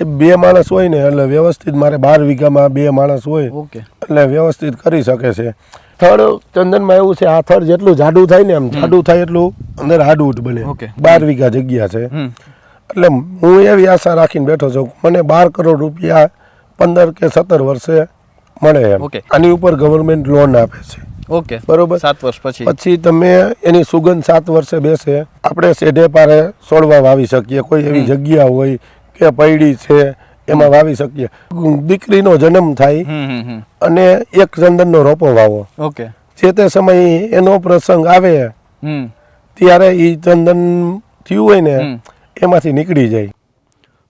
સાહેબ 2 માણસ હોય ને એટલે વ્યવસ્થિત મારે 12 વીઘામાં 2 માણસ હોય એટલે વ્યવસ્થિત કરી શકે છે. થડ ચંદનમાં એવું છે, આ થડ જેટલું જાડું થાય ને એમ જાડું થાય એટલું અંદર હાડું બને. 12 વીઘા જગ્યા છે એટલે હું એવી આશા રાખીને બેઠો છું મને 12 કરોડ રૂપિયા 15 કે 17 વર્ષે મળે એમ. આની ઉપર ગવર્મેન્ટ લોન આપે છે. બરોબર. 7 વર્ષ પછી તમે એની સુગંધ 7 વર્ષે બેસે. આપણે સેઢે પારે છોડવા વાવી શકીએ. કોઈ એવી જગ્યા હોય કે પૈડી છે એમાં વાવી શકીએ. દીકરીનો જન્મ થાય અને એક ચંદનનો રોપો વાવો. જે તે સમયે એનો પ્રસંગ આવે ત્યારે એ ચંદન થયું હોય ને એમાંથી નીકળી જાય.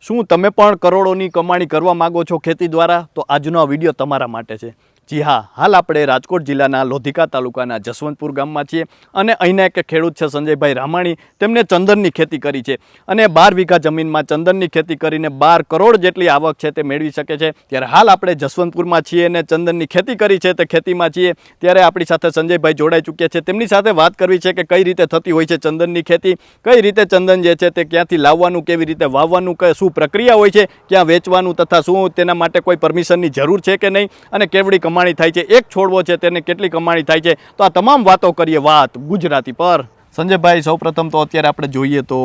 શું તમે પણ કરોડોની કમાણી કરવા માંગો છો ખેતી દ્વારા? તો આજનો આ વિડીયો તમારા માટે છે. જી હા, હાલ આપણે રાજકોટ જિલ્લાના લોધિકા તાલુકાના જસવંતપુર ગામમાં છીએ અને અહીંના એક ખેડૂત છે સંજયભાઈ રામાણી. તેમને ચંદનની ખેતી કરી છે અને 12 વીઘા જમીનમાં ચંદનની ખેતી કરીને 12 કરોડ જેટલી આવક છે તે મેળવી શકે છે. ત્યારે હાલ આપણે જસવંતપુરમાં છીએ અને ચંદનની ખેતી કરી છે તે ખેતીમાં છીએ. ત્યારે આપણી સાથે સંજયભાઈ જોડાઈ ચૂક્યા છે. તેમની સાથે વાત કરવી છે કે કઈ રીતે થતી હોય છે ચંદનની ખેતી, કઈ રીતે ચંદન જે છે તે ક્યાંથી લાવવાનું, કેવી રીતે વાવવાનું, શું પ્રક્રિયા હોય છે, ક્યાં વેચવાનું તથા શું તેના માટે કોઈ પરમિશનની જરૂર છે કે નહીં અને કેવડી કમાણી થાય છે, એક છોડવો છે તેને કેટલી કમાણી થાય છે. તો આ તમામ વાતો કરીએ વાત ગુજરાતી પર. સંજયભાઈ, સૌપ્રથમ તો અત્યારે આપણે જોઈએ તો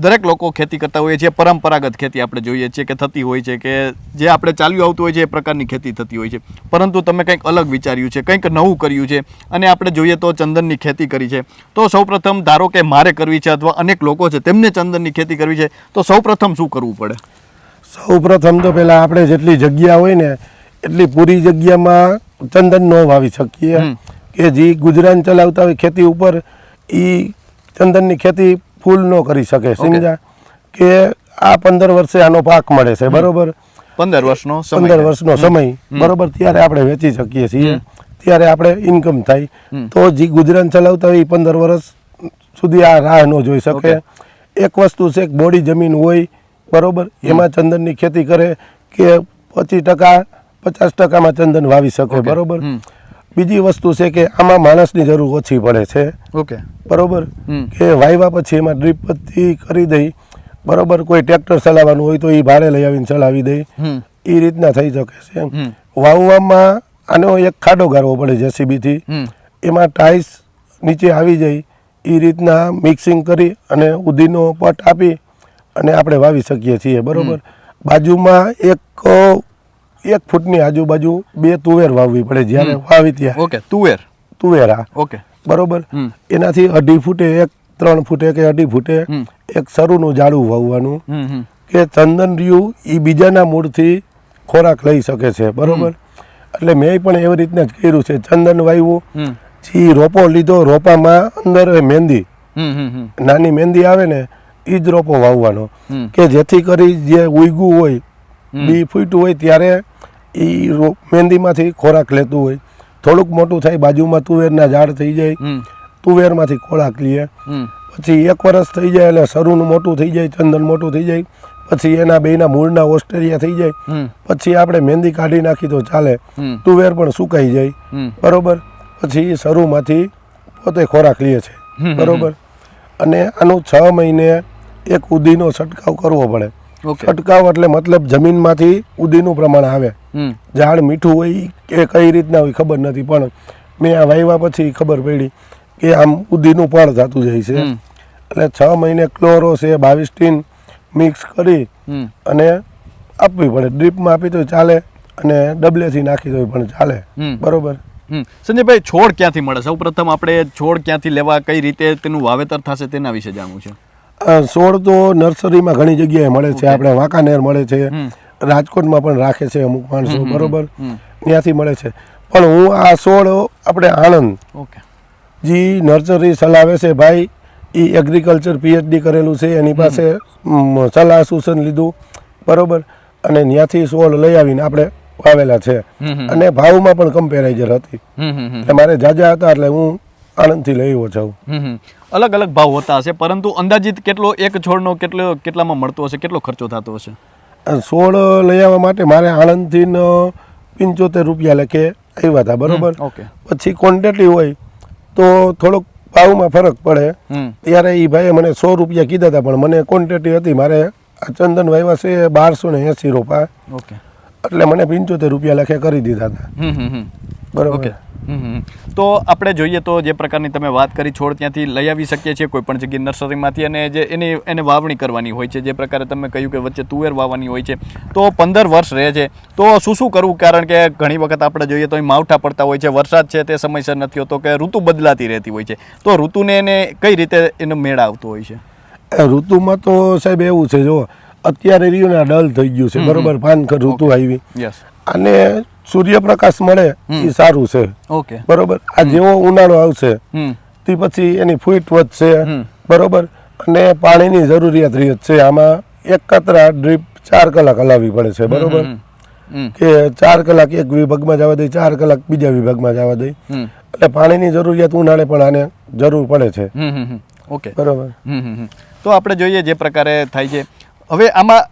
દરેક લોકો ખેતી કરતા હોઈએ છીએ, પરંપરાગત ખેતી આપણે જોઈએ છીએ કે થતી હોય છે કે જે આપણે ચાલ્યું આવતું હોય છે એ પ્રકારની ખેતી થતી હોય છે. પરંતુ તમે કંઈક અલગ વિચાર્યું છે, કંઈક નવું કર્યું છે અને આપણે જોઈએ તો ચંદનની ખેતી કરી છે. તો સૌપ્રથમ ધારો કે મારે કરવી છે અથવા અનેક લોકો છે તેમને ચંદનની ખેતી કરવી છે તો સૌપ્રથમ શું કરવું પડે? સૌપ્રથમ તો પહેલાં આપણે જેટલી જગ્યા હોય ને એટલી પૂરી જગ્યામાં ચંદન ન વાવી શકીએ કે જે ગુજરાન ચલાવતા હોય ખેતી ઉપર એ ચંદનની ખેતી ફૂલ ન કરી શકે. સમજ્યા કે આ 15 વર્ષે આનો પાક મળે છે. બરોબર. 15 વર્ષનો સમય. બરોબર. ત્યારે આપણે વેચી શકીએ છીએ, ત્યારે આપણે ઇન્કમ થાય. તો જે ગુજરાન ચલાવતા હોય એ 15 વર્ષ સુધી આ રાહ ન જોઈ શકે. એક વસ્તુ છે બોડી જમીન હોય બરોબર એમાં ચંદનની ખેતી કરે કે 25% 50%માં ચંદન વાવી શકે. બરોબર. બીજી વસ્તુ છે કે આમાં માણસની જરૂર ઓછી પડે છે. બરોબર. કે વાવ્યા પછી એમાં ડ્રીપ પદ્ધતિ કરી દઈ. બરોબર. કોઈ ટ્રેક્ટર ચલાવવાનું હોય તો એ ભાડે લઈ આવીને ચલાવી દઈ. એ રીતના થઈ શકે છે. વાવવામાં આનો એક ખાડો ગાળવો પડે જેસીબીથી. એમાં ટાઈસ નીચે આવી જાય એ રીતના મિક્સિંગ કરી અને ઉધીનો પટ આપી અને આપણે વાવી શકીએ છીએ. બરોબર. બાજુમાં 1 ફૂટની આજુબાજુ 2 તુવેર વાવવી પડે જ્યારે વાવી ત્યાં. તુવેર હા. બરોબર. એનાથી 2.5 ફૂટે 3 ફૂટે કે 2.5 ફૂટે એક સરુનું ઝાડું વાવવાનું કે ચંદન રહ્યું એ બીજાના મૂળથી ખોરાક લઈ શકે છે. બરોબર. એટલે મેં પણ એવી રીતના જ કર્યું છે. ચંદન વાવ્યું, જે રોપો લીધો, રોપામાં અંદર મહેંદી નાની મહેંદી આવે ને એ જ રોપો વાવવાનો કે જેથી કરી જે ઉગ્યું હોય બી ફૂટ્યું હોય ત્યારે એ મહેંદીમાંથી ખોરાક લેતું હોય. થોડુંક મોટું થાય બાજુમાં તુવેરના ઝાડ થઈ જાય, તુવેરમાંથી ખોરાક લે. પછી 1 વર્ષ થઈ જાય એટલે સરુનું મોટું થઈ જાય, ચંદન મોટું થઈ જાય. પછી એના બેના મૂળના ઓસ્ટ્રેલિયા થઈ જાય. પછી આપણે મહેંદી કાઢી નાખી તો ચાલે. તુવેર પણ સુકાઈ જાય. બરોબર. પછી સરુમાંથી પોતે ખોરાક લે છે. બરોબર. અને આનું 6 મહિને એક ઉધીનો છંટકાવ કરવો પડે. છંટકાવ એટલે મતલબ જમીનમાંથી ઉધીનું પ્રમાણ આવે. ઝાડ મીઠું હોય કે કઈ રીતના હોય ખબર નથી, પણ મેં આ વાવ્યા પછી ખબર પડી કે આમ ઉધીનું પણ થતું જાય છે. એટલે 6 મહિને ક્લોરો છે 22 ટીન મિક્સ કરી અને આપવી પડે. ડ્રીપમાં આપી તો ચાલે અને ડબલેથી નાખી દો પણ ચાલે. બરોબર. સંજયભાઈ, છોડ ક્યાંથી મળે? સૌપ્રથમ આપણે છોડ ક્યાંથી લેવા, કઈ રીતે તેનું વાવેતર થશે તેના વિશે જાણવું છે. છોડ તો નર્સરીમાં ઘણી જગ્યાએ મળે છે. આપણે વાંકાનેર મળે છે, રાજકોટમાં પણ રાખે છે અમુક માણસો. બરોબર. ત્યાંથી મળે છે. પણ હું આ છોડ આપણે આણંદ જે નર્સરી ચલાવે છે ભાઈ, એ એગ્રીકલ્ચર PhD કરેલું છે, એની પાસે સલાહ સૂચન લીધું. બરોબર. અને ત્યાંથી છોડ લઈ આવીને આપણે વાવેલા છે અને ભાવમાં પણ કમ્પેરાઇઝર હતી. એટલે મારે જાજા હતા એટલે હું આણંદથી લઈ આવ્યો છું. અલગ અલગ ભાવ હોતા હશે, પરંતુ અંદાજિત કેટલો એક છોડનો કેટલામાં મળતો હશે, કેટલો ખર્ચો થતો હશે? છોડ લઈ આવવા માટે મારે આણંદથી 75 રૂપિયા લેખે આવ્યા હતા. બરોબર. પછી ક્વોન્ટિટી હોય તો થોડોક ભાવમાં ફરક પડે. ત્યારે એ ભાઈએ મને 100 રૂપિયા કીધા હતા, પણ મને ક્વોન્ટિટી હતી, મારે આ ચંદન વાવ્યા છે 1280 રોપા, ઓકે. એટલે મને 75 રૂપિયા લખે કરી દીધા હતા. બરોબર. ઓકે. તો આપણે જોઈએ તો જે પ્રકારની તમે વાત કરી, છોડ ત્યાંથી લઈ આવી શકીએ છીએ કોઈ પણ જગ્યાએ નર્સરીમાંથી, અને જે એને વાવણી કરવાની હોય છે, જે પ્રકારે તમે કહ્યું કે વચ્ચે તુવેર વાવવાની હોય છે, તો 15 વર્ષ રહે છે. તો શું કરવું? કારણ કે ઘણી વખત આપણે જોઈએ તો માવઠા પડતા હોય છે, વરસાદ છે તે સમયસર નથી હોતો, કે ઋતુ બદલાતી રહેતી હોય છે, તો ઋતુને એને કઈ રીતે એનો મેળ આવતો હોય છે? ઋતુમાં તો સાહેબ એવું છે, જો અત્યારે રહ્યું ને ડલ થઈ ગયું છે, બરોબર, પાનખર ઋતુ આવી, અને સૂર્યપ્રકાશ મળે એ સારું છે. ઓકે. બરોબર. આ જેવો ઉનાળો આવશે તે પછી એની ફૂટ વધશે, બરોબર, અને પાણીની જરૂરિયાત રહે છે. આમાં એક કતરા ડ્રીપ 4 કલાક હલાવવી પડે છે, બરોબર, કે 4 કલાક એક વિભાગમાં જવા દઈ, 4 કલાક બીજા વિભાગમાં જવા દઈ, એટલે પાણીની જરૂરિયાત ઉનાળે પણ આને જરૂર પડે છે. ઓકે, બરોબર. તો આપણે જોઈએ જે પ્રકારે થાય છે. હવે આમાં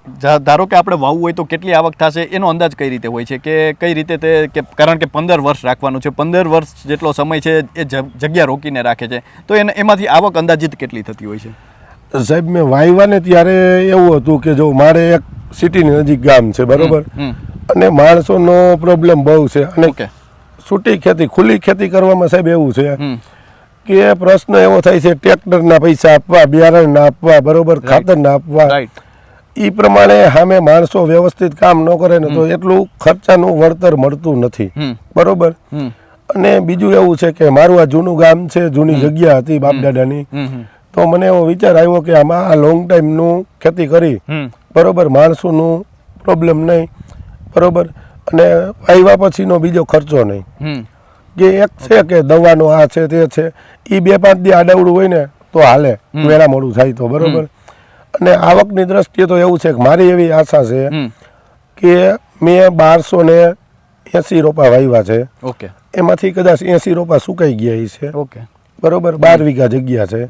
ધારો કે આપણે વાવવું હોય તો કેટલી આવક થશે એનો અંદાજ કઈ રીતે હોય છે, કે કઈ રીતે તે, કારણ કે 15 વર્ષ રાખવાનું છે, 15 વર્ષ જેટલો સમય છે એ જગ્યા રોકીને રાખે છે, તો એમાંથી આવક અંદાજિત કેટલી થતી હોય છે? સાહેબ મેં વાવ્યા ને ત્યારે એવું હતું કે જો મારે એક સિટીની નજીક ગામ છે, બરોબર, અને માણસોનો પ્રોબ્લેમ બહુ છે, અને છૂટી ખેતી, ખુલ્લી ખેતી કરવામાં સાહેબ એવું છે કે પ્રશ્ન એવો થાય છે, ટ્રેક્ટરના પૈસા આપવા, બિયારણના આપવા, બરોબર, ખાતરના આપવા, એ પ્રમાણે સામે માણસો વ્યવસ્થિત કામ ન કરે ને તો એટલું ખર્ચાનું વળતર મળતું નથી, બરોબર. અને બીજું એવું છે કે મારું આ જૂનું ગામ છે, જૂની જગ્યા હતી બાપ દાદાની, તો મને એવો વિચાર આવ્યો કે આમાં આ લોંગ ટાઈમનું ખેતી કરી, બરોબર, માણસોનું પ્રોબ્લેમ નહીં, બરોબર, અને આવ્યા પછીનો બીજો ખર્ચો નહીં, કે એક છે કે દવાનો આ છે તે છે, એ 2-5 દી આડાવડું હોય ને તો હાલે, વેળા મોડું થાય તો, બરોબર. અને આવકની દ્રષ્ટિએ તો એવું છે કે મારી એવી આશા છે કે મેં 1280 રોપા વાવ્યા છે, ઓકે, એમાંથી કદાચ 80 રોપા સુકાઈ ગયા છે, ઓકે, બરોબર, 12 વીઘા જગ્યા છે,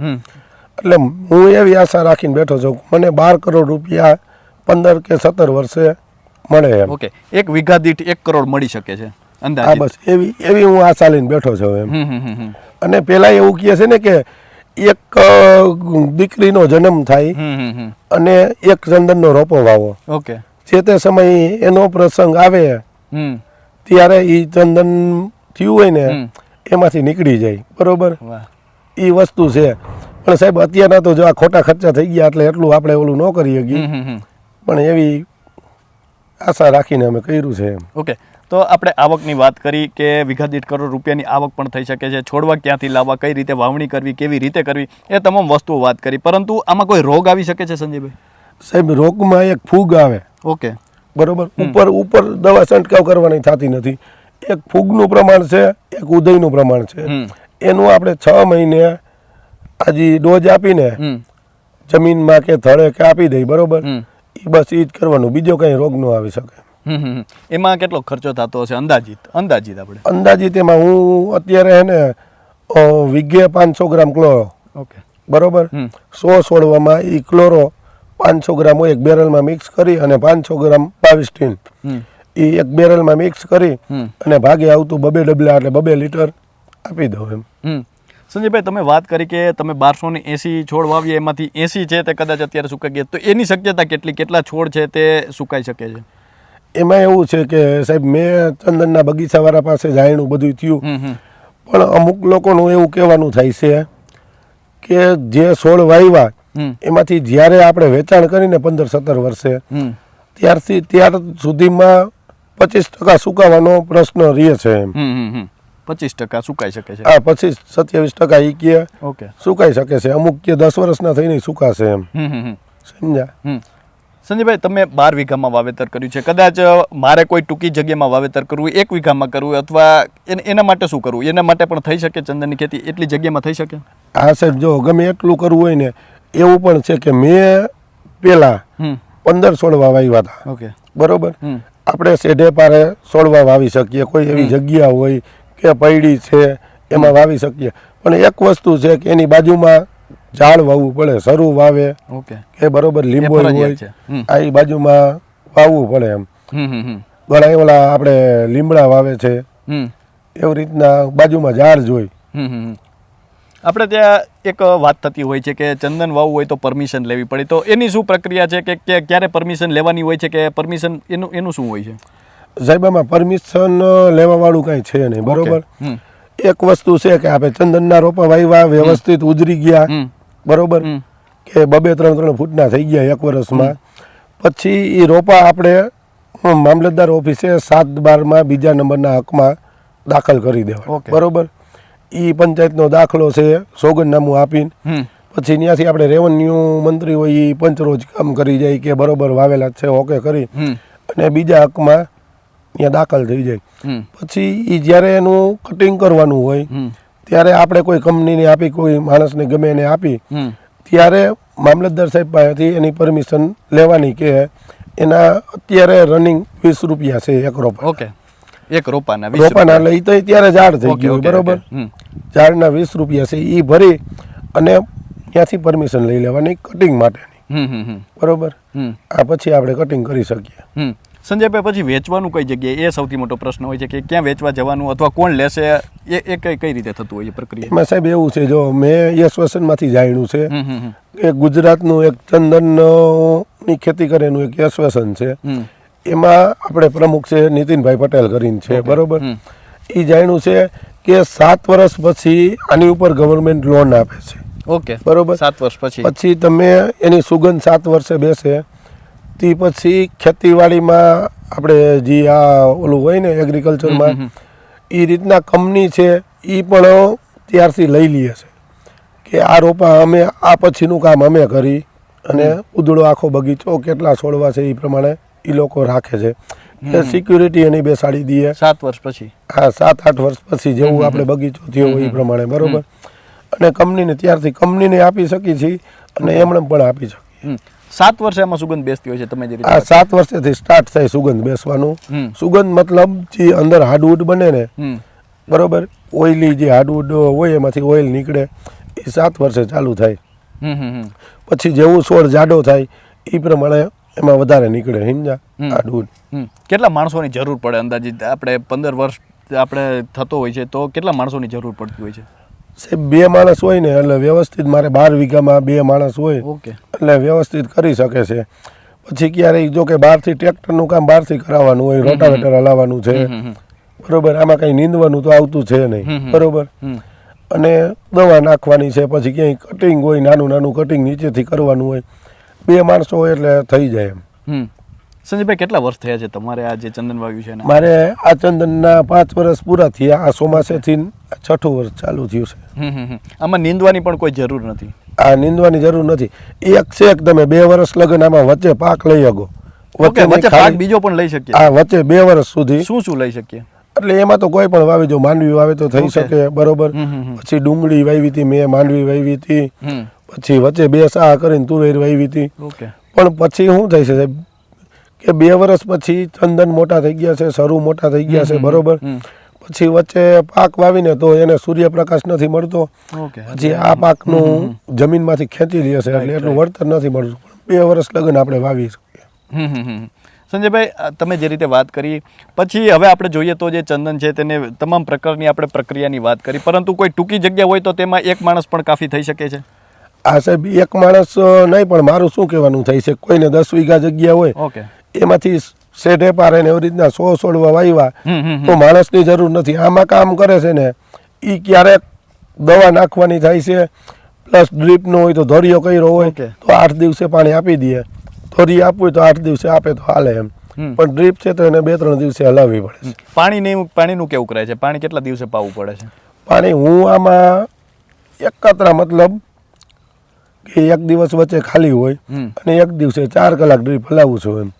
એટલે હું એવી આશા રાખીને બેઠો છું મને 12 કરોડ રૂપિયા 15 કે 17 વર્ષે મળે એમ. ઓકે, 1 વીઘા દીઠ 1 કરોડ મળી શકે છે અંદાજે? હા, બસ એવી હું આશા લઈને બેઠો છું એમ. અને પેલા એવું કહે છે ને કે એક દીકરીનો જન્મ થાય અને એક ચંદનનો રોપો વાવો, ઓકે, જે તે સમયે એનો પ્રસંગ આવે ત્યારે એ ચંદન થયું હોય ને એમાંથી નીકળી જાય, બરોબર, એ વસ્તુ છે. પણ સાહેબ અત્યારના તો જો આ ખોટા ખર્ચા થઈ ગયા એટલે એટલું આપણે ઓલું ન કરી શકીએ, પણ એવી આશા રાખીને અમે કર્યું છે એમ. ઓકે. તો આપણે આવકની વાત કરી કે વીઘા દીઠ કરોડ રૂપિયાની આવક પણ થઈ શકે છે, છોડવા ક્યાંથી લાવવા, કઈ રીતે વાવણી કરવી, કેવી રીતે કરવી, એ તમામ વસ્તુઓ વાત કરી, પરંતુ આમાં કોઈ રોગ આવી શકે છે સંજયભાઈ? સાહેબ રોગમાં એક ફૂગ આવે, ઓકે, બરોબર, ઉપર દવા છંટકાવ કરવાની થતી નથી. એક ફૂગનું પ્રમાણ છે, એક ઉદયનું પ્રમાણ છે, એનું આપણે 6 મહિને આજી ડોઝ આપીને જમીનમાં કે થળે કે આપી દઈ, બરોબર, બસ એ જ કરવાનું, બીજો કઈ રોગ ન આવી શકે. એમાં કેટલો ખર્ચો થતો હશે અંદાજિત? આપણે અંદાજિત એમાં હું અત્યારે હે ને વીઘે 500 ગ્રામ ક્લોરો, ઓકે, બરોબર, 100 છોડવામાં એ ક્લોરો 500 ગ્રામ એક બેરલમાં મિક્સ કરી અને 500 ગ્રામ 22 ટીન એ એક બેરલમાં મિક્સ કરી અને ભાગે આવતું 2 ડબલા એટલે 2 લીટર આપી દઉં એમ. સંજયભાઈ, તમે વાત કરી કે તમે 1280 છોડ વાવ્યા, એમાંથી 80 છે તે કદાચ અત્યારે સુકાઈ ગયા, તો એની શક્યતા કેટલા છોડ છે તે સુકાઈ શકે છે? એમાં એવું છે કે સાહેબ મેં ચંદનના બગીચાવાળા પાસે જાણ્યું, બધું થયું, પણ અમુક લોકોનું એવું કહેવાનું થાય છે કે જે છોડ વાવ્યા એમાંથી જ્યારે આપણે વેચાણ કરીને 15-17 વર્ષે ત્યાર સુધીમાં 25% સુકાવાનો પ્રશ્ન રહે છે એમ. 25% સુકાઈ શકે છે? હા, 25-27% ઈ કે ઓકે, સુકાઈ શકે છે, અમુક કે 10 વર્ષના થઈને સુકાશે એમ. સમજ્યા? સંજયભાઈ, તમે 12 વીઘામાં વાવેતર કર્યું છે, કદાચ મારે કોઈ ટૂંકી જગ્યામાં વાવેતર કરવું, 1 વીઘામાં કરવું, અથવા એના માટે શું કરવું? એના માટે પણ થઈ શકે ચંદનની ખેતી? એટલી જગ્યામાં થઈ શકે? હા સાહેબ, જો ગમે એટલું કરવું હોય ને એવું પણ છે કે મેં પેલા 15 છોડવા વાવ્યા હતા, ઓકે, બરોબર, આપણે શેઢે પારે છોડવા વાવી શકીએ, કોઈ એવી જગ્યા હોય કે પૈડી છે એમાં વાવી શકીએ, પણ એક વસ્તુ છે કે એની બાજુમાં ઝાડ વાવવું પડે, સરું વાવે, ઓકે, કે બરોબર લીંબો હોય આ બાજુમાં વાવવું પડે એમ. ઘણા ઓલા આપણે લીમડા વાવે છે, એવી રીતના બાજુમાં ઝાડ જોઈ. આપણે ત્યાં એક વાત થતી હોય છે કે ચંદન વાવવું હોય તો પરમિશન લેવી પડે, તો એની શું પ્રક્રિયા છે કે ક્યારે પરમિશન લેવાની હોય છે કે પરમિશન એનું શું હોય છે? સાહેબ આમાં પરમિશન લેવા વાળું કઈ છે નહીં, બરોબર. હમ. એક વસ્તુ છે કે આપણે ચંદનના રોપા વાવ્યા, વ્યવસ્થિત ઉજરી ગયા, હમ. બરોબર, કે 2-3 ફૂટના થઈ ગયા એક વર્ષમાં, પછી એ રોપા આપણે મામલતદાર ઓફિસે 7/12 બીજા નંબરના હકમાં દાખલ કરી દેવા, ઓકે. બરોબર. એ પંચાયતનો દાખલો છે, સોગંદનામું આપીને પછી ત્યાંથી આપણે રેવન્યુ મંત્રી હોય એ પંચરોજ કામ કરી જાય કે બરોબર વાવેલા છે ઓકે કરી અને બીજા હકમાં ત્યાં દાખલ થઈ જાય. પછી એ જ્યારે એનું કટિંગ કરવાનું હોય ત્યારે આપણે કોઈ કંપનીને આપી, કોઈ માણસને ગમે એને આપી, ત્યારે મામલતદાર સાહેબ પાસેથી એની પરમિશન લેવાની કે એના અત્યારે રનિંગ 20 રૂપિયા છે એક રોપા. ઓકે, એક રોપાના રોપાના લઈ તો ત્યારે ઝાડ થઈ ગયું, બરોબર. ઝાડના 20 રૂપિયા છે એ ભરી અને ત્યાંથી પરમિશન લઈ લેવાની કટિંગ માટેની, બરોબર. આ પછી આપણે કટિંગ કરી શકીએ. સંજયભાઈ, પછી વેચવાનું કઈ જગ્યાએ, એ સૌથી મોટો પ્રશ્ન હોય છે કે ક્યાં વેચવા જવાનું અથવા કોણ લેશે, એ કઈ રીતે થતું હોય છે પ્રક્રિયા? એમાં સાહેબ એવું છે, જો મેં યશવસનમાંથી જાણ્યું છે કે ગુજરાતનું એક ચંદનની ખેતી કરેનું એક યશવસન છે, એમાં આપણે પ્રમુખ છે નીતિનભાઈ પટેલ કરીને છે, બરોબર. એ જાણ્યું છે કે 7 વર્ષ પછી આની ઉપર ગવર્મેન્ટ લોન આપે છે. ઓકે, બરોબર. 7 વર્ષ પછી તમે એની સુગંધ 7 વર્ષે બેસે, તે પછી ખેતીવાડીમાં આપણે જે આ ઓલું હોય ને એગ્રીકલ્ચરમાં, એ રીતના કંપની છે એ પણ ત્યારથી લઈ લઈએ છે કે આ રોપા અમે આ પછીનું કામ અમે કરી અને ઉધડો આખો બગીચો કેટલા છોડવા છે એ પ્રમાણે એ લોકો રાખે છે કે સિક્યુરિટી એની બેસાડી દઈએ 7 વર્ષ પછી. હા, 7-8 વર્ષ પછી જેવું આપણે બગીચો થયો હોય એ પ્રમાણે, બરોબર. અને કંપનીને ત્યારથી કંપનીને આપી શકી છીએ અને એમણે પણ આપી શકીએ. 7 વર્ષે આમાં સુગંધ બેસતી હોય છે, તમે જે રીતે આ 7 વર્ષેથી સ્ટાર્ટ થાય સુગંધ બેસવાનું. સુગંધ મતલબ જે અંદર હાર્ડવુડ બને ને, બરોબર, ઓઇલી જે હાર્ડવુડ હોય એમાંથી ઓઇલ નીકળે, એ 7 વર્ષે ચાલુ થાય. પછી જેવું છોડ જાડો થાય એ પ્રમાણે એમાં વધારે નીકળે, સમજા, હાર્ડવુડ. કેટલા માણસોની જરૂર પડે અંદાજિત? આપણે 15 વર્ષ આપણે થતો હોય છે તો કેટલા માણસોની જરૂર પડતી હોય છે? સાહેબ 2 માણસ હોય ને એટલે વ્યવસ્થિત, મારે 12 વીઘામાં 2 માણસ હોય એટલે વ્યવસ્થિત કરી શકે છે. પછી ક્યારેક જો કે બહારથી ટ્રેક્ટરનું કામ બહારથી કરાવવાનું હોય, રોટાવેટર હલાવવાનું છે, બરોબર, આમાં કંઈ નીંદવાનું તો આવતું છે નહીં, બરોબર. અને દવા નાખવાની છે, પછી ક્યાંય કટિંગ હોય, નાનું કટિંગ નીચેથી કરવાનું હોય, 2 માણસો હોય એટલે થઈ જાય એમ. સંજયભાઈ, કેટલા વર્ષ થયા છે તમારે આ જે ચંદન વાવ્યું છે? મારે આ ચંદનના 5 વર્ષ પૂરા થયા, આ ચોમાસેથી 6ઠું વર્ષ ચાલુ થયું છે. આમાં નીંદવાની પણ કોઈ જરૂર નથી? આ નીંદવાની જરૂર નથી. એક છે કે તમે 2 વર્ષ લગન આમાં વચ્ચે પાક લઈ શકો, વચ્ચે પાક બીજો પણ લઈ શકીએ? હા, વચ્ચે 2 વર્ષ સુધી. શું લઈ શકીએ? એટલે એમાં તો કોઈ પણ વાવી, જો માંડવી વાવે તો થઈ શકે, બરોબર. પછી ડુંગળી વાવી હતી મેં, માંડવી વાવી હતી, પછી વચ્ચે 2 સાહ કરીને તુવેર વાવી હતી. પણ પછી શું થાય છે સાહેબ કે 2 વર્ષ પછી ચંદન મોટા થઈ ગયા છે, સરુ મોટા થઈ ગયા છે, બરોબર. પછી વચ્ચે પાક વાવીને તો એને સૂર્યપ્રકાશ નથી મળતો, પછી આ પાકનું જમીનમાંથી ખેંચી લે છે એટલે એટલું વળતર નથી મળતું. 2 વર્ષ લગન આપણે વાવી શકીએ. સંજયભાઈ, તમે જે રીતે વાત કરી, પછી હવે આપણે જોઈએ તો જે ચંદન છે તેને તમામ પ્રકારની આપણે પ્રક્રિયાની વાત કરી, પરંતુ કોઈ ટૂંકી જગ્યા હોય તો તેમાં એક માણસ પણ કાફી થઈ શકે છે? હા સાહેબ, એક માણસ નહીં, પણ મારું શું કહેવાનું થાય છે, કોઈને 10 વીઘા જગ્યા હોય એમાંથી શેઢે પારે ને એવી રીતના 100 છોડવા વાવ્યા તો માણસની જરૂર નથી. આમાં કામ કરે છે ને એ ક્યારેક દવા નાખવાની થાય છે, પ્લસ ડ્રીપનો હોય તો ધોરિયો કર્યો હોય તો 8 દિવસે પાણી આપી દઈએ, ધોરી આપવું હોય તો 8 દિવસે આપે તો હાલે એમ. પણ ડ્રીપ છે તો એને 2-3 દિવસે હલાવવી પડે છે. પાણીનું કેવું કરે છે? પાણી કેટલા દિવસે પાવું પડે છે? પાણી હું આમાં એકત્ર મતલબ કે 1 દિવસ વચ્ચે ખાલી હોય અને 1 દિવસે 4 કલાક ડ્રીપ હલાવું છું એમ.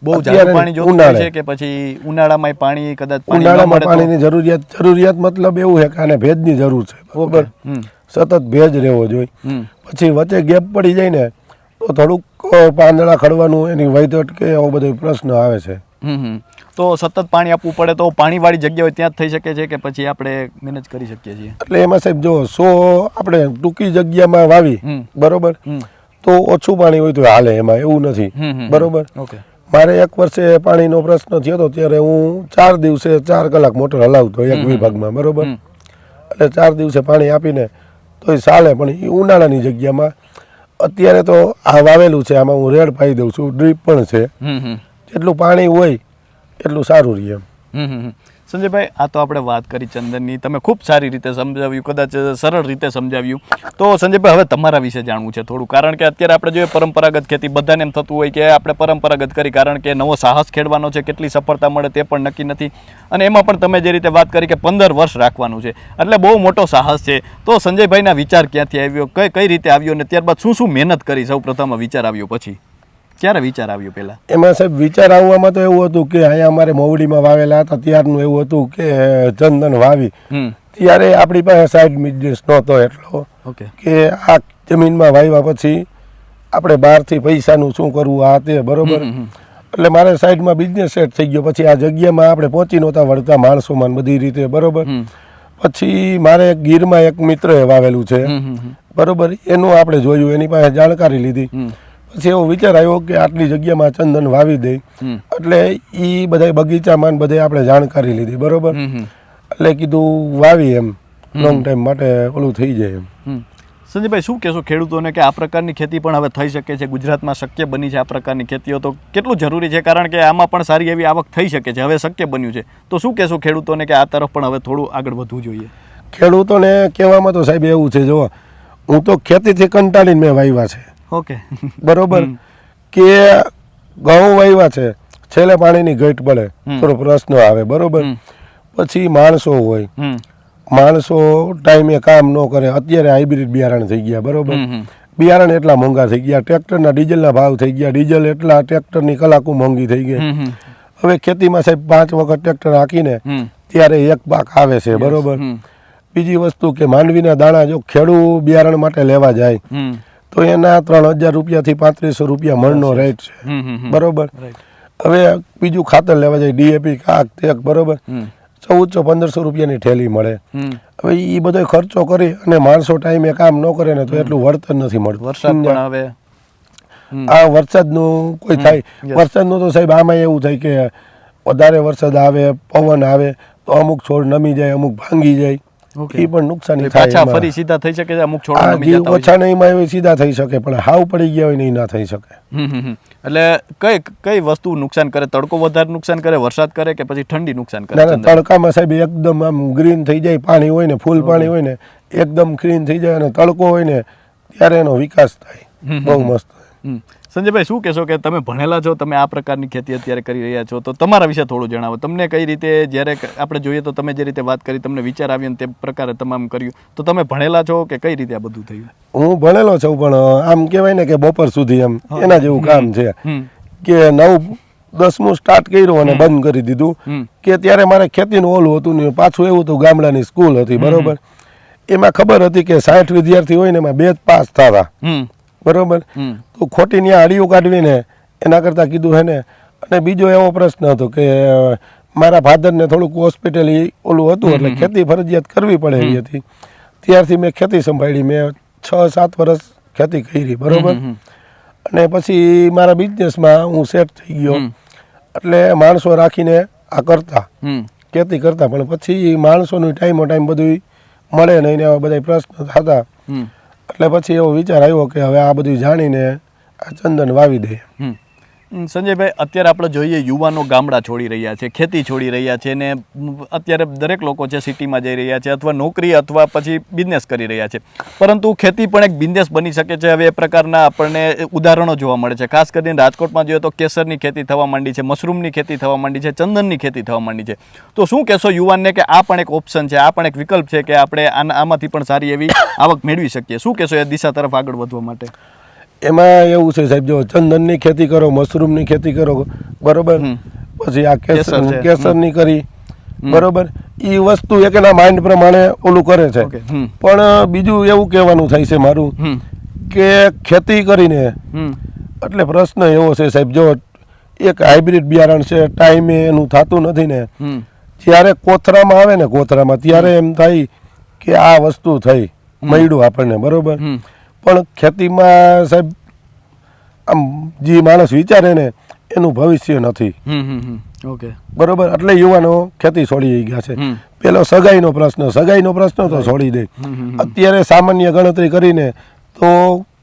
બહુ જાડું પાણી જોતું હોય છે કે પછી ઉનાળામાં પાણી કદાચ? ઉનાળામાં પાણીની જરૂરિયાત મતલબ એવું છે કે આને ભેજની જરૂર છે, બરોબર, સતત ભેજ રહેવો જોઈએ. પછી વચ્ચે ગેપ પડી જાય ને તો થોડુંક પાંદડા ખડવાનું, એની વૈધટ કે એવો બધો પ્રશ્ન આવે છે. તો સતત પાણી આપવું પડે તો પાણીવાળી જગ્યા હોય ત્યાં જ થઈ શકે છે કે પછી આપણે મેનેજ કરી શકીએ છીએ? એટલે એમાં સાહેબ જો આપણે ટૂંકી જગ્યામાં વાવી, બરોબર, તો ઓછું પાણી હોય તો હાલે, એમાં એવું નથી, બરોબર. મારે 1 વર્ષે પાણીનો પ્રશ્ન થયો હતો ત્યારે હું 4 દિવસે 4 કલાક મોટર હલાવતો એક વિભાગમાં, બરોબર. એટલે 4 દિવસે પાણી આપીને તો એ ચાલે. પણ એ ઉનાળાની જગ્યામાં અત્યારે તો આ વાવેલું છે, આમાં હું રેડ પાઈ દઉં છું, ડ્રીપ પણ છે. જેટલું પાણી હોય એટલું સારું રહે એમ. સંજયભાઈ, આ તો આપણે વાત કરી ચંદનની, તમે ખૂબ સારી રીતે સમજાવ્યું, કદાચ સરળ રીતે સમજાવ્યું. તો સંજયભાઈ, હવે તમારા વિશે જાણવું છે થોડું, કારણ કે અત્યારે આપણે જોઈએ પરંપરાગત ખેતી બધાને એમ થતું હોય કે આપણે પરંપરાગત કરી, કારણ કે નવો સાહસ ખેડવાનો છે, કેટલી સફળતા મળે તે પણ નક્કી નથી. અને એમાં પણ તમે જે રીતે વાત કરી કે 15 વર્ષ રાખવાનું છે, એટલે બહુ મોટો સાહસ છે. તો સંજયભાઈના વિચાર ક્યાંથી આવ્યો, કઈ રીતે આવ્યો, અને ત્યારબાદ શું મહેનત કરી? સૌ પ્રથમ વિચાર આવ્યો, પછી ક્યારે વિચાર આવ્યો? પહેલા એમાં સાહેબ વિચાર આવવામાં તો એવું હતું કે અહીંયા અમારે મોવડીમાં વાવેલા હતા ત્યારનું એવું હતું કે ચંદન વાવી ત્યારે આપણી પાસે સાઈડ બિઝનેસ નહોતો એટલો કે આ જમીનમાં વાવ્યા પછી આપણે બહારથી પૈસાનું શું કરવું આ તે બરોબર. એટલે મારે સાઈડમાં બિઝનેસ સેટ થઈ ગયો. પછી આ જગ્યામાં આપણે પહોંચી નહોતા વળતા માણસોમાં બધી રીતે બરોબર. પછી મારે ગીરમાં એક મિત્રએ વાવેલું છે બરોબર, એનું આપણે જોયું, એની પાસે જાણકારી લીધી. પછી એવો વિચાર આવ્યો કે આટલી જગ્યામાં ચંદન વાવી દે, એટલે એ બધા બગીચામાં બધે આપણે જાણકારી લીધી બરોબર. એટલે કીધું વાવી એમ લોંગ ટાઈમ માટે ઓલું થઈ જાય એમ. સંજયભાઈ, શું કહેશો ખેડૂતોને કે આ પ્રકારની ખેતી પણ હવે થઈ શકે છે, ગુજરાતમાં શક્ય બની છે આ પ્રકારની ખેતીઓ, તો કેટલું જરૂરી છે? કારણ કે આમાં પણ સારી એવી આવક થઈ શકે છે, હવે શક્ય બન્યું છે, તો શું કહેશો ખેડૂતોને કે આ તરફ પણ હવે થોડું આગળ વધવું જોઈએ? ખેડૂતોને કહેવામાં તો સાહેબ એવું છે, જો હું તો ખેતીથી કંટાળીને મેં વાવ્યા છે ઓકે બરોબર, કે ઘઉં વાવ્યા છે, છેલ્લે પાણીની ઘટ પડે થોડો પ્રશ્ન આવે બરોબર. પછી માણસો હોય, માણસો ટાઈમે કામ ન કરે. અત્યારે હાઇબ્રિડ બિયારણ થઈ ગયા બરોબર, બિયારણ એટલા મોંઘા થઈ ગયા, ટ્રેક્ટરના ડીઝલના ભાવ થઈ ગયા, ડીઝલ એટલા, ટ્રેક્ટરની કલાકો મોંઘી થઈ ગઈ. હવે ખેતીમાં સાહેબ 5 વખત ટ્રેક્ટર હાંકીને ત્યારે એક પાક આવે છે બરોબર. બીજી વસ્તુ કે માંડવીના દાણા જો ખેડૂત બિયારણ માટે લેવા જાય તો એના 3000 રૂપિયાથી 3500 રૂપિયા મણનો રેટ છે બરોબર. હવે બીજું ખાતર લેવા જાય ડીએપી કાક તેક બરોબર, 1400-1500 રૂપિયાની ઠેલી મળે. હવે એ બધો ખર્ચો કરી અને માણસો ટાઈમે કામ ન કરે ને તો એટલું વળતર નથી મળતું. વરસાદ પણ આવે, આ વરસાદનું કોઈ થાય, વરસાદનું તો સાહેબ આમાં એવું થાય કે વધારે વરસાદ આવે, પવન આવે તો અમુક છોડ નમી જાય, અમુક ભાંગી જાય, એ પણ નુકસાની થાય. ફરી સીધા થઈ શકે છે અમુક છોડ નમી જતા હોય, ઓછા નહીંમાં એવી સીધા થઈ શકે, પણ હાવ પડી ગયા હોય નહીં ના થઈ શકે. એટલે કઈ વસ્તુ નુકસાન કરે? તડકો વધારે નુકસાન કરે, વરસાદ કરે, કે પછી ઠંડી નુકસાન કરે? ના, તડકામાં સાહેબ એકદમ આમ ગ્રીન થઈ જાય, પાણી હોય ને ફૂલ પાણી હોય ને એકદમ ગ્રીન થઈ જાય, અને તડકો હોય ને ત્યારે એનો વિકાસ થાય બહુ મસ્ત. સંજયભાઈ, શું કહેશો કે તમે ભણેલા છો, તમે આ પ્રકારની ખેતી અત્યારે કરી રહ્યા છો, તો તમારા વિશે થોડું જણાવો. તમને કઈ રીતે, જ્યારે આપણે જોઈએ તો તમે જે રીતે વાત કરી, તમને વિચાર આવ્યો ને તે પ્રકારે તમામ કર્યું, તો તમે ભણેલા છો કે કઈ રીતે આ બધું થયું? હું ભણેલો છું, પણ આમ કહેવાય ને કે બપોર સુધી એમ એના જેવું કામ છે કે 9-10મું સ્ટાર્ટ કર્યું અને બંધ કરી દીધું. કે ત્યારે મારે ખેતીનું ઓલું હતું ને પાછું એવું હતું, ગામડાની સ્કૂલ હતી બરોબર, એમાં ખબર હતી કે 60 વિદ્યાર્થી હોય ને એમાં 2 જ પાસ થતા બરોબર. તો ખોટી ત્યાં આડીઓ કાઢવી ને એના કરતાં કીધું હે ને. અને બીજો એવો પ્રશ્ન હતો કે મારા ફાધરને થોડુંક હોસ્પિટલી ઓલું હતું, એટલે ખેતી ફરજિયાત કરવી પડે એવી હતી. ત્યારથી મેં ખેતી સંભાળી, મેં 6-7 વર્ષ ખેતી કરી બરોબર. અને પછી મારા બિઝનેસમાં હું સેટ થઈ ગયો, એટલે માણસો રાખીને આ કરતા ખેતી કરતા. પણ પછી માણસોનું ટાઈમો ટાઈમ બધું મળે નહીં ને એવા બધા પ્રશ્ન થતા, એટલે પછી એવો વિચાર આવ્યો કે હવે આ બધું જાણીને આ ચંદન વાવી દે. સંજયભાઈ, અત્યારે આપણે જોઈએ યુવાનો ગામડા છોડી રહ્યા છે, ખેતી છોડી રહ્યા છે, ને અત્યારે દરેક લોકો છે સિટીમાં જઈ રહ્યા છે, અથવા નોકરી અથવા પછી બિઝનેસ કરી રહ્યા છે. પરંતુ ખેતી પણ એક બિઝનેસ બની શકે છે. હવે એ પ્રકારના આપણને ઉદાહરણો જોવા મળે છે. ખાસ કરીને રાજકોટમાં જોઈએ તો કેસરની ખેતી થવા માંડી છે, મશરૂમની ખેતી થવા માંડી છે, ચંદનની ખેતી થવા માંડી છે. તો શું કહેશો યુવાનને કે આ પણ એક ઓપ્શન છે, આ પણ એક વિકલ્પ છે કે આપણે આમાંથી પણ સારી એવી આવક મેળવી શકીએ? શું કહેશો એ દિશા તરફ આગળ વધવા માટે? એમાં એવું છે સાહેબ, જો ચંદનની ખેતી કરો, મશરૂમની ખેતી કરો બરોબર, પછી આ કેસરની કરી બરોબર, એ વસ્તુ એક એના માઇન્ડ પ્રમાણે ઓલું કરે છે. પણ બીજું એવું કહેવાનું થાય છે મારું કે ખેતી કરીને એટલે પ્રશ્ન એવો છે સાહેબ, જો એક હાઇબ્રિડ બિયારણ છે, ટાઈમે એનું થતું નથી ને, જ્યારે કોથરામાં આવે ને કોથરામાં ત્યારે એમ થાય કે આ વસ્તુ થઈ મળ્યું આપણને બરોબર. પણ ખેતીમાં સાહેબ આમ જે માણસ વિચારે ને એનું ભવિષ્ય નથી બરોબર, એટલે યુવાનો ખેતી છોડી ગયા છે. પેલો સગાઈનો પ્રશ્ન તો છોડી દે. અત્યારે સામાન્ય ગણતરી કરીને તો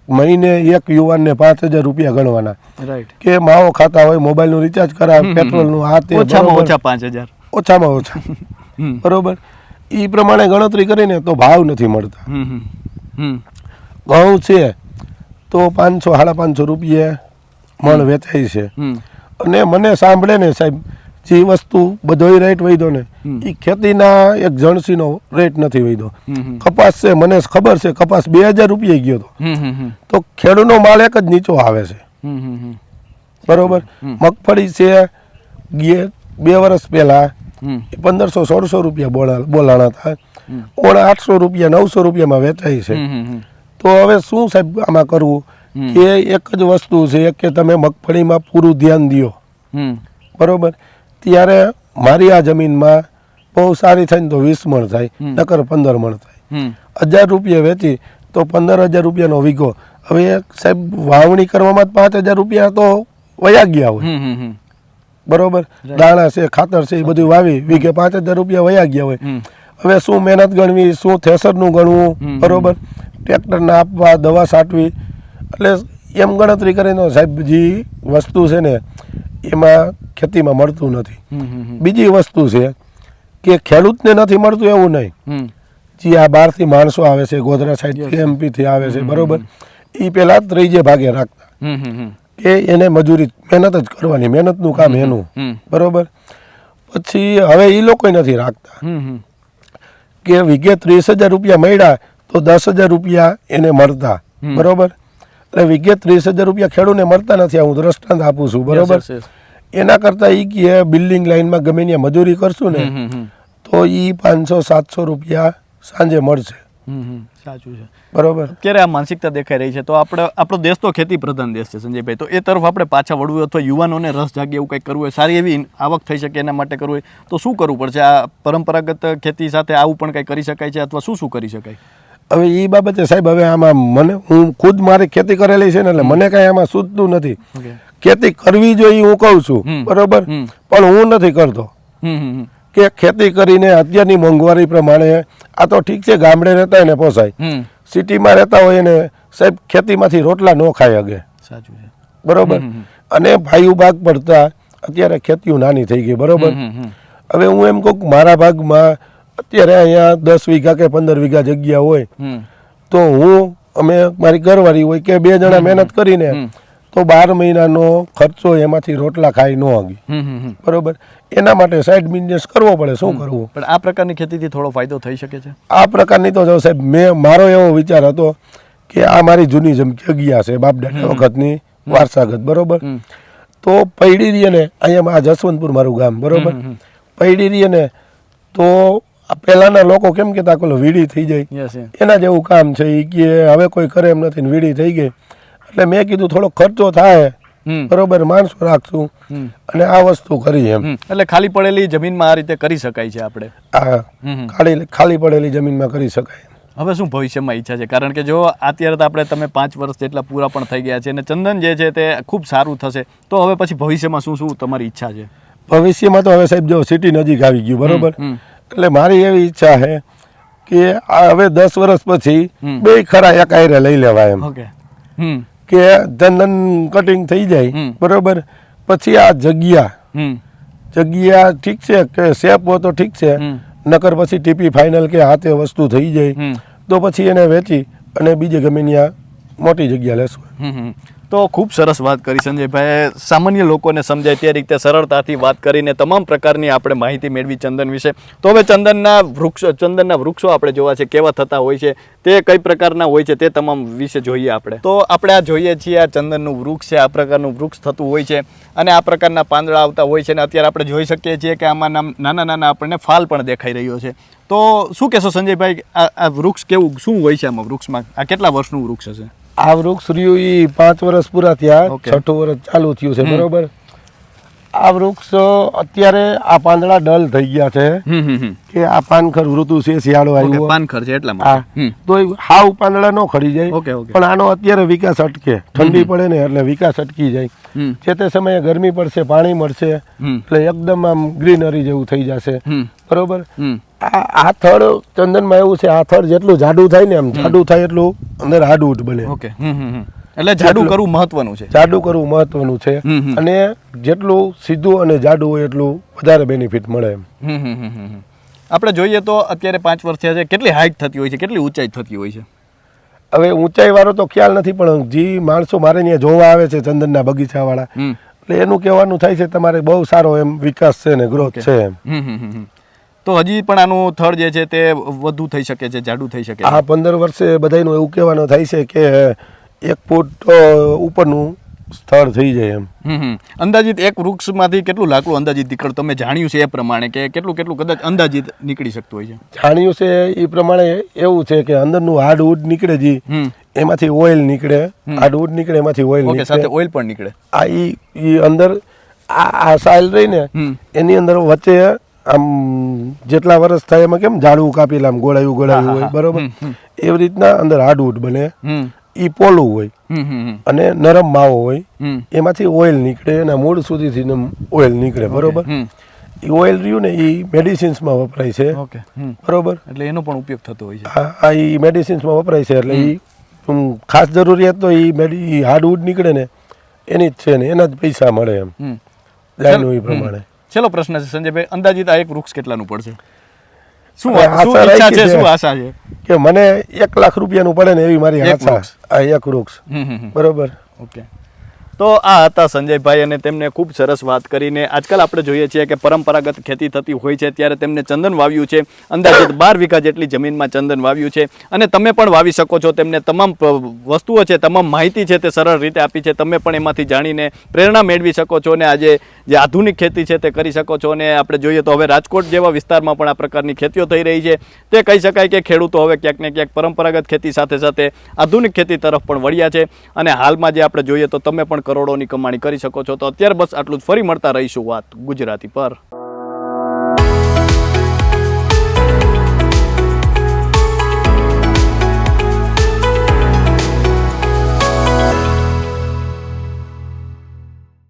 મહિને એક યુવાનને 5,000 રૂપિયા ગણવાના રાઈટ કે માવો ખાતા હોય, મોબાઈલનું રિચાર્જ કરાવે, પેટ્રોલનું આ તે, ઓછામાં બરોબર? ઓછા 5,000 ઓછામાં ઓછા બરોબર. એ પ્રમાણે ગણતરી કરીને તો ભાવ નથી મળતા. ઘઉં છે તો 500-550 રૂપિયા મણ વેચાય છે. અને મને સાંભળે ને સાહેબ, જે વસ્તુ બધોય રેટ વધ્યો ને એ ખેતીના એક જણસીનો રેટ નથી વધ્યો. કપાસ છે, મને ખબર છે કપાસ 2,000 રૂપિયા ગયો હતો, તો ખેડૂતનો માલ એક જ નીચો આવે છે. બરોબર. મગફળી છે 2 વર્ષ પહેલા 1,500-1,600 રૂપિયા બોલાણા હતા, 800 રૂપિયા 900 રૂપિયામાં વેચાય છે. તો હવે શું સાહેબ આમાં કરવું કે એક જ વસ્તુ છે કે તમે મગફળીમાં પૂરું ધ્યાન દો. બરોબર. ત્યારે મારી આ જમીનમાં બહુ સારી થાય ને તો 20 મણ થાય, નકર 15 મણ થાય. 1,000 રૂપિયા વેચી તો 15,000 રૂપિયાનો વીઘો. હવે સાહેબ વાવણી કરવામાં 5,000 રૂપિયા તો વયા ગયા હોય. બરોબર. દાણા છે, ખાતર છે, એ બધું વાવી વીઘે 5,000 રૂપિયા વયા ગયા હોય. હવે શું મહેનત ગણવી, શું થેસરનું ગણવું, બરોબર, ટ્રેક્ટરને આપવા, દવા છાંટવી. એટલે એમ ગણતરી કરીને સાહેબ જે વસ્તુ છે ને એમાં ખેતીમાં મળતું નથી. બીજી વસ્તુ છે કે ખેડૂતને નથી મળતું એવું નહીં, જે આ બહારથી માણસો આવે છે, ગોધરા સાઈડથી, એમપીથી આવે છે, બરોબર, એ પહેલા ત્રીજે ભાગે રાખતા કે એને મજૂરી મહેનત જ કરવાની, મહેનતનું કામ એનું, બરોબર. પછી હવે એ લોકો નથી રાખતા કે વીઘે 30,000 રૂપિયા મળ્યા તો 10,000 રૂપિયા એને મળતા, બરોબર. એટલે વીઘે 30,000 રૂપિયા ખેડૂતને મળતા નથી. હું દ્રષ્ટાંત આપું છું, બરોબર. એના કરતાં એ કે બિલ્ડિંગ લાઈનમાં ગમે ત્યાં મજૂરી કરશું ને તો એ 500-700 રૂપિયા સાંજે મળશે. સાચું છે, બરોબર. અત્યારે આ માનસિકતા દેખાઈ રહી છે. તો આપણો દેશ તો ખેતી પ્રધાન દેશ છે સંજયભાઈ, તો એ તરફ આપણે પાછા વળવું અથવા યુવાનોને રસ જાગે એવું કંઈક કરવું હોય, સારી એવી આવક થઈ શકે એના માટે કરવું હોય તો શું કરવું પડશે? આ પરંપરાગત ખેતી સાથે આવું પણ કંઈ કરી શકાય છે અથવા શું કરી શકાય? હવે એ બાબતે સાહેબ, હવે આમાં હું ખુદ મારી ખેતી કરેલી છે ને એટલે મને કાંઈ આમાં સૂચતું નથી. ખેતી કરવી જોઈએ હું કહું છું, બરોબર, પણ હું નથી કરતો. કે ખેતી કરીને અત્યારની મોંઘવારી પ્રમાણે આ તો ઠીક છે, ગામડે રહેતા હોય ને પોસાય, સિટીમાં રહેતા હોય ને સાહેબ ખેતીમાંથી રોટલા ન ખાઈ શકે. સાચું છે, બરોબર. અને ભાઈ ભાગ પડતા અત્યારે ખેતીઓ નાની થઈ ગઈ, બરોબર. હવે હું એમ કહું કે મારા ભાગમાં અત્યારે અહીંયા 10 વીઘા કે 15 વીઘા જગ્યા હોય તો અમે મારી ઘરવાળી હોય કે 2 જણા મહેનત કરીને તો 12 મહિનાનો ખર્ચો એમાંથી રોટલા ખાઈ ન હગી, બરોબર. એના માટે સાઈડ બિઝનેસ કરવો પડે. શું કરવું? પણ આ પ્રકારની ખેતીથી થોડો ફાયદો થઈ શકે છે? આ પ્રકારની તો જો સાહેબ, મારો એવો વિચાર હતો કે આ મારી જૂની જગ્યા છે, બાપ દાદા વખતની વારસાગત, બરોબર. તો પૈડી રહીએ ને અહીંયા આ જસવંતપુર મારું ગામ, બરોબર, પૈડી રહીએ ને તો પહેલાના લોકો કેમ કહેતા કે વીડી થઈ જાય, એના જેવું કામ છે. એ કે હવે કોઈ કરે એમ નથી, વીડી થઈ ગઈ. એટલે મેં કીધું થોડો ખર્ચો થાય, બરોબર, માણસો રાખશું અને આ વસ્તુ કરી એમ. એટલે ખાલી પડેલી જમીનમાં આ રીતે કરી શકાય છે આપણે? હા, ખાલી પડેલી જમીનમાં કરી શકાય. હવે શું ભવિષ્યમાં ઈચ્છા છે? કારણ કે જો અત્યારે તો તમે 5 વર્ષ જેટલા પૂરા પણ થઈ ગયા છે અને ચંદન જે છે તે ખૂબ સારું થશે, તો હવે પછી ભવિષ્યમાં શું તમારી ઈચ્છા છે? ભવિષ્યમાં તો હવે સાહેબ જો સિટી નજીક આવી ગયું, બરોબર, એટલે મારી એવી ઈચ્છા છે કે હવે 10 વર્ષ પછી 2 ખરા એક આયરે લઈ લેવાય એમ. કે ચંદન કટિંગ થઈ જાય, બરોબર, પછી આ જગ્યા ઠીક છે કે શેપ હોય તો ઠીક છે, નકર પછી ટીપી ફાઇનલ કે હાથે વસ્તુ થઈ જાય તો પછી એને વેચી અને બીજે ગમે ત્યાં મોટી જગ્યા લેશું. તો ખૂબ સરસ વાત કરી સંજયભાઈ. સામાન્ય લોકોને સમજાય તે રીતે સરળતાથી વાત કરીને તમામ પ્રકારની આપણે માહિતી મેળવી ચંદન વિશે. તો હવે ચંદનના વૃક્ષો આપણે જોવા છે કેવા થતા હોય છે, તે કઈ પ્રકારના હોય છે તે તમામ વિશે જોઈએ આપણે. તો આપણે આ જોઈએ છીએ, આ ચંદનનું વૃક્ષ છે, આ પ્રકારનું વૃક્ષ થતું હોય છે અને આ પ્રકારના પાંદડા આવતા હોય છે. અને અત્યારે આપણે જોઈ શકીએ છીએ કે આમાં નાના આપણને ફાલ પણ દેખાઈ રહ્યો છે. તો શું કહેશો સંજયભાઈ, આ વૃક્ષ કેવું શું હોય છે આમાં વૃક્ષમાં? આ કેટલા વર્ષનું વૃક્ષ હશે? આ વૃક્ષ રહ્યું એ 5 વર્ષ પૂરા થયા, 6ઠું વર્ષ ચાલુ થયું છે, બરોબર. આ વૃક્ષ અત્યારે આ પાંદડા ડલ થઈ ગયા છે કે આ પાનખર ઋતુ છે, શિયાળો આવ્યો, પાનખર છે એટલા હા, માટે તો હાવ પાંદડા ન ખરી જાય, ઓકે ઓકે પણ આનો અત્યારે વિકાસ અટકે, ઠંડી પડે ને એટલે વિકાસ અટકી જાય, જે તે સમયે ગરમી પડશે, પાણી મળશે, એટલે એકદમ આમ ગ્રીનરી જેવું થઈ જશે, બરોબર. આ થડ ચંદનમાં એવું છે, આ થડ જેટલું જાડું થાય ને, આમ જાડું થાય એટલું અંદર હાડું બને. ઓકે એટલે જાડું કરવું મહત્વનું છે, જાડું કરવું મહત્વનું છે, અને જેટલું સીધું અને જાડું હોય એટલું વધારે બેનિફિટ મળે એમ. આપણે જોઈએ તો અત્યારે 5 વર્ષ થયા છે, કેટલી હાઈટ થતી હોય છે, કેટલી ઊંચાઈ થતી હોય છે? હવે ઊંચાઈ વાળો તો ખ્યાલ નથી, પણ જે માણસો મારે ત્યાં જોવા આવે છે ચંદનના બગીચા વાળા, એટલે એનું કહેવાનું થાય છે તમારે બહુ સારો એમ વિકાસ છે ને ગ્રોથ છે એમ. તો હજી પણ આનું થડ જે છે તે વધુ થઈ શકે છે, જાડું થઈ શકે છે. આ 15 વર્ષે બધાનું એવું કહેવાનું થાય છે કે 1 ફૂટ ઉપરનું સ્થળ થઈ જાય એમ. અંદાજિત એક વૃક્ષમાંથી કેટલું લાકડું અંદાજિત નીકળ, તમે જાણ્યું છે એ પ્રમાણે કે કેટલું કદાચ અંદાજિત નીકળી શકતું હોય છે? જાણ્યું છે એ પ્રમાણે એવું છે કે અંદરનું હાર્ડવુડ નીકળે, જે એમાંથી ઓઇલ નીકળે, હાર્ડવુડ નીકળે, એમાંથી ઓઇલ નીકળે, સાથે ઓઇલ પણ નીકળે. આ ઈ અંદર આ સાઇલ રહી ને એની અંદર વચ્ચે આમ જેટલા વર્ષ થાય એમાં કેમ ઝાડવું કાપેલા આમ ગોળાયું હોય, બરોબર, એવી રીતના અંદર હાર્ડવુડ બને, ઈ પોલું હોય અને નરમ માવો હોય, એમાંથી ઓઇલ નીકળે અને મૂળ સુધીથી ઓઇલ નીકળે, બરોબર. એ ઓઇલ રહ્યું ને એ મેડિસિન્સમાં વપરાય છે, ઓકે, બરોબર, એટલે એનો પણ ઉપયોગ થતો હોય છે. હા, એ મેડિસિન્સમાં વપરાય છે, એટલે એ ખાસ જરૂરિયાત તો એ હાર્ડવુડ નીકળે ને એની જ છે ને એના જ પૈસા મળે એમ, જાણ્યું એ પ્રમાણે. છેલ્લો પ્રશ્ન છે સંજયભાઈ, અંદાજિત આ એક વૃક્ષ કેટલાનું પડશે? શું આશા ઈચ્છા છે, રાખી શું આશા છે? કે મને 1 લાખ રૂપિયાનું પડે ને એવી મારી આશા. આ એક વૃક્ષ, બરોબર. ઓકે, તો આ હતા સંજયભાઈ, અને તેમને ખૂબ સરસ વાત કરીને. આજકાલ આપણે જોઈએ છીએ કે પરંપરાગત ખેતી થતી હોય છે, ત્યારે તેમને ચંદન વાવ્યું છે, અંદાજિત 12 વીઘા જેટલી જમીનમાં ચંદન વાવ્યું છે, અને તમે પણ વાવી શકો છો. તેમને તમામ વસ્તુઓ છે, તમામ માહિતી છે તે સરળ રીતે આપી છે, તમે પણ એમાંથી જાણીને પ્રેરણા મેળવી શકો છો, અને આજે જે આધુનિક ખેતી છે તે કરી શકો છો. અને આપણે જોઈએ તો હવે રાજકોટ જેવા વિસ્તારમાં પણ આ પ્રકારની ખેતીઓ થઈ રહી છે, તે કહી શકાય કે ખેડૂતો હવે ક્યાંક ને ક્યાંક પરંપરાગત ખેતી સાથે સાથે આધુનિક ખેતી તરફ પણ વળ્યા છે, અને હાલમાં જે આપણે જોઈએ તો તમે પણ કરોડોની કમાણી કરી શકો છો. તો અત્યારે બસ આટલું જ, ફરી મળતા રહીશું વાત ગુજરાતી પર.